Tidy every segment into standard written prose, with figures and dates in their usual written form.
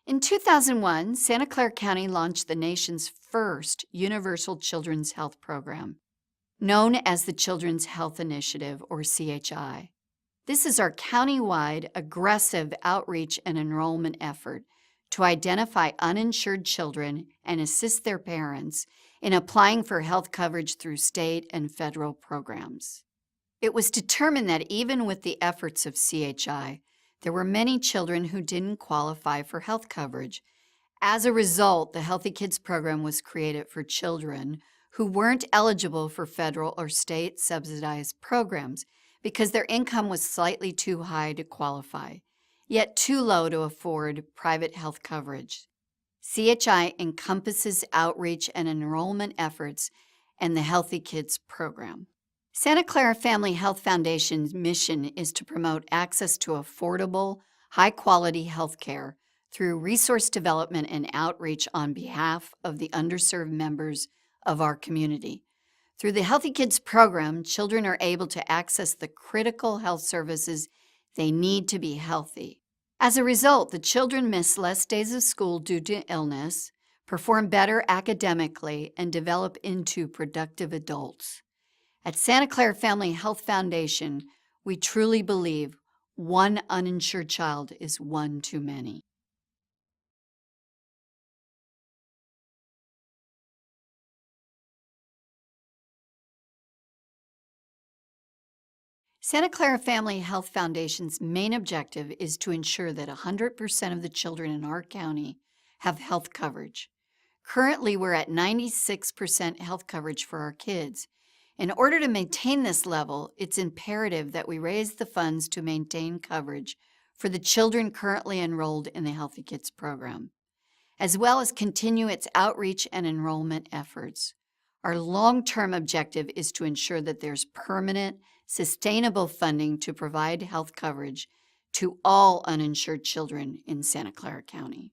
In 2001, Santa Clara County launched the nation's first universal children's health program, known as the Children's Health Initiative, or CHI. This is our county-wide aggressive outreach and enrollment effort to identify uninsured children and assist their parents in applying for health coverage through state and federal programs. It was determined that even with the efforts of CHI, there were many children who didn't qualify for health coverage. As a result, the Healthy Kids program was created for children who weren't eligible for federal or state subsidized programs because their income was slightly too high to qualify, yet too low to afford private health coverage. CHI encompasses outreach and enrollment efforts and the Healthy Kids program. Santa Clara Family Health Foundation's mission is to promote access to affordable, high-quality health care through resource development and outreach on behalf of the underserved members of our community. Through the Healthy Kids program, children are able to access the critical health services they need to be healthy. As a result, the children miss less days of school due to illness, perform better academically, and develop into productive adults. At Santa Clara Family Health Foundation, we truly believe one uninsured child is one too many. Santa Clara Family Health Foundation's main objective is to ensure that 100% of the children in our county have health coverage. Currently, we're at 96% health coverage for our kids. In order to maintain this level, it's imperative that we raise the funds to maintain coverage for the children currently enrolled in the Healthy Kids program, as well as continue its outreach and enrollment efforts. Our long-term objective is to ensure that there's permanent, sustainable funding to provide health coverage to all uninsured children in Santa Clara County.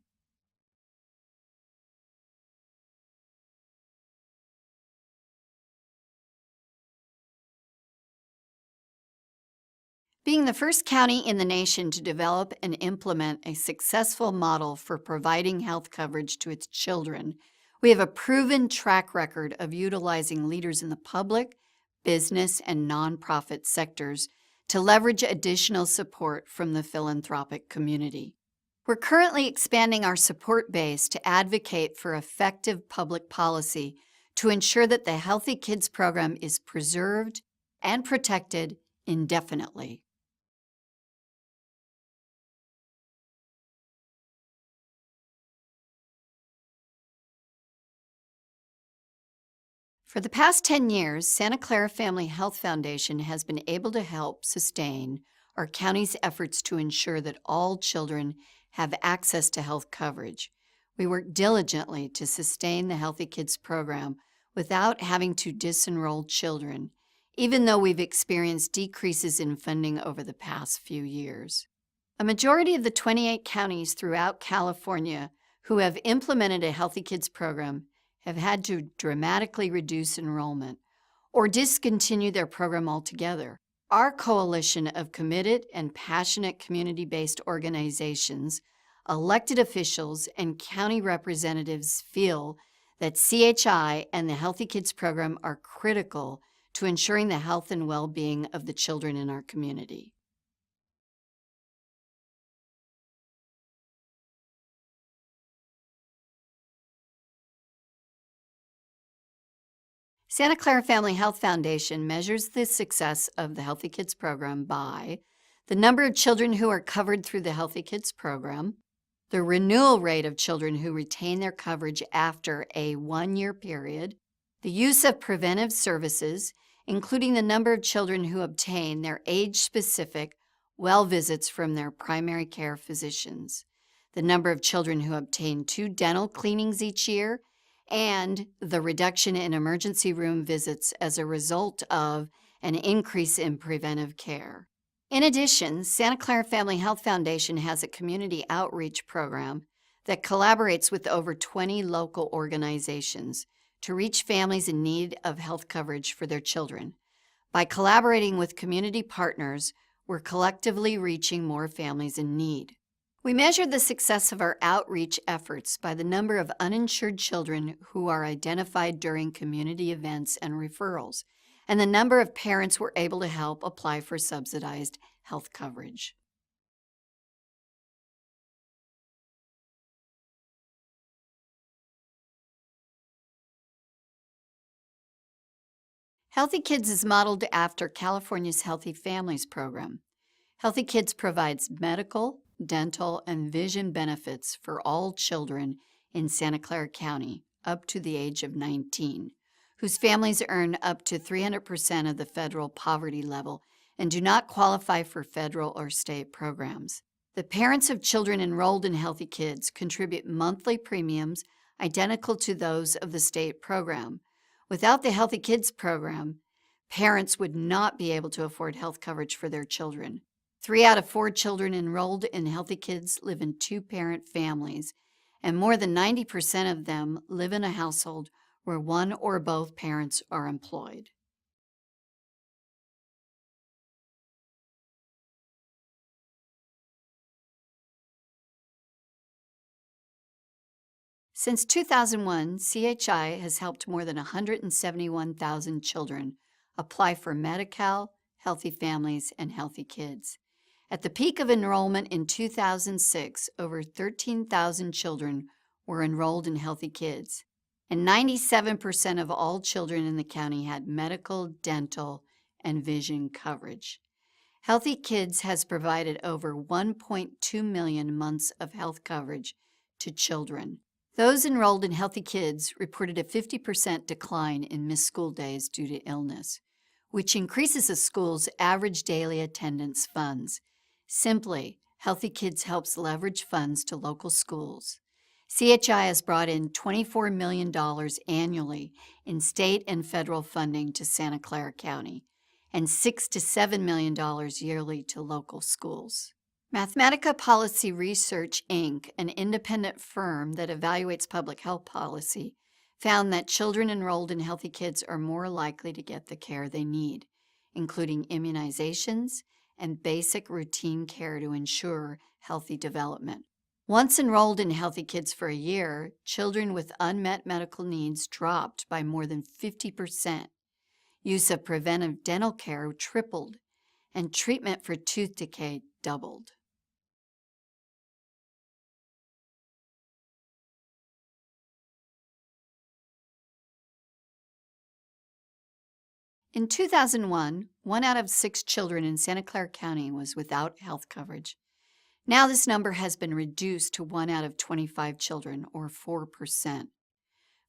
Being the first county in the nation to develop and implement a successful model for providing health coverage to its children, we have a proven track record of utilizing leaders in the public, business, and nonprofit sectors to leverage additional support from the philanthropic community. We're currently expanding our support base to advocate for effective public policy to ensure that the Healthy Kids program is preserved and protected indefinitely. For the past 10 years, Santa Clara Family Health Foundation has been able to help sustain our county's efforts to ensure that all children have access to health coverage. We work diligently to sustain the Healthy Kids program without having to disenroll children, even though we've experienced decreases in funding over the past few years. A majority of the 28 counties throughout California who have implemented a Healthy Kids program have had to dramatically reduce enrollment or discontinue their program altogether. Our coalition of committed and passionate community-based organizations, elected officials, and county representatives feel that CHI and the Healthy Kids program are critical to ensuring the health and well-being of the children in our community. Santa Clara Family Health Foundation measures the success of the Healthy Kids program by the number of children who are covered through the Healthy Kids program, the renewal rate of children who retain their coverage after a 1-year period, the use of preventive services, including the number of children who obtain their age-specific well visits from their primary care physicians, the number of children who obtain 2 dental cleanings each year, and the reduction in emergency room visits as a result of an increase in preventive care. In addition, Santa Clara Family Health Foundation has a community outreach program that collaborates with over 20 local organizations to reach families in need of health coverage for their children. By collaborating with community partners, we're collectively reaching more families in need. We measure the success of our outreach efforts by the number of uninsured children who are identified during community events and referrals, and the number of parents we're able to help apply for subsidized health coverage. Healthy Kids is modeled after California's Healthy Families program. Healthy Kids provides medical, dental, and vision benefits for all children in Santa Clara County up to the age of 19, whose families earn up to 300% of the federal poverty level and do not qualify for federal or state programs. The parents of children enrolled in Healthy Kids contribute monthly premiums identical to those of the state program. Without the Healthy Kids program, parents would not be able to afford health coverage for their children. 3 out of 4 children enrolled in Healthy Kids live in two-parent families, and more than 90% of them live in a household where one or both parents are employed. Since 2001, CHI has helped more than 171,000 children apply for Medi-Cal, Healthy Families, and Healthy Kids. At the peak of enrollment in 2006, over 13,000 children were enrolled in Healthy Kids, and 97% of all children in the county had medical, dental, and vision coverage. Healthy Kids has provided over 1.2 million months of health coverage to children. Those enrolled in Healthy Kids reported a 50% decline in missed school days due to illness, which increases a school's average daily attendance funds. Simply, Healthy Kids helps leverage funds to local schools. CHI has brought in $24 million annually in state and federal funding to Santa Clara County, and $6 to $7 million yearly to local schools. Mathematica Policy Research, Inc., an independent firm that evaluates public health policy, found that children enrolled in Healthy Kids are more likely to get the care they need, including immunizations and basic routine care to ensure healthy development. Once enrolled in Healthy Kids for a year, children with unmet medical needs dropped by more than 50%. Use of preventive dental care tripled, and treatment for tooth decay doubled. In 2001, 1 out of 6 children in Santa Clara County was without health coverage. Now this number has been reduced to 1 out of 25 children, or 4%.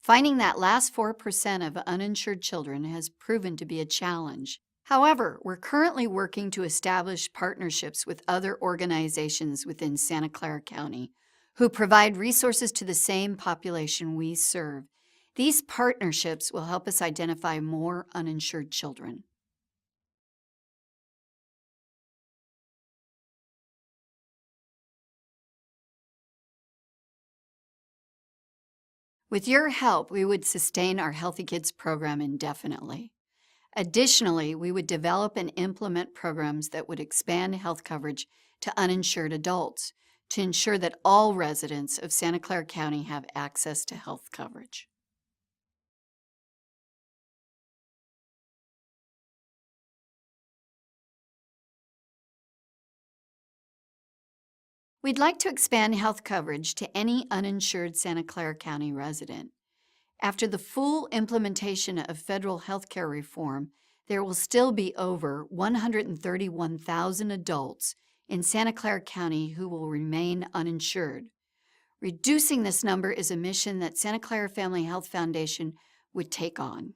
Finding that last 4% of uninsured children has proven to be a challenge. However, we're currently working to establish partnerships with other organizations within Santa Clara County who provide resources to the same population we serve. These partnerships will help us identify more uninsured children. With your help, we would sustain our Healthy Kids program indefinitely. Additionally, we would develop and implement programs that would expand health coverage to uninsured adults to ensure that all residents of Santa Clara County have access to health coverage. We'd like to expand health coverage to any uninsured Santa Clara County resident. After the full implementation of federal health care reform, there will still be over 131,000 adults in Santa Clara County who will remain uninsured. Reducing this number is a mission that Santa Clara Family Health Foundation would take on.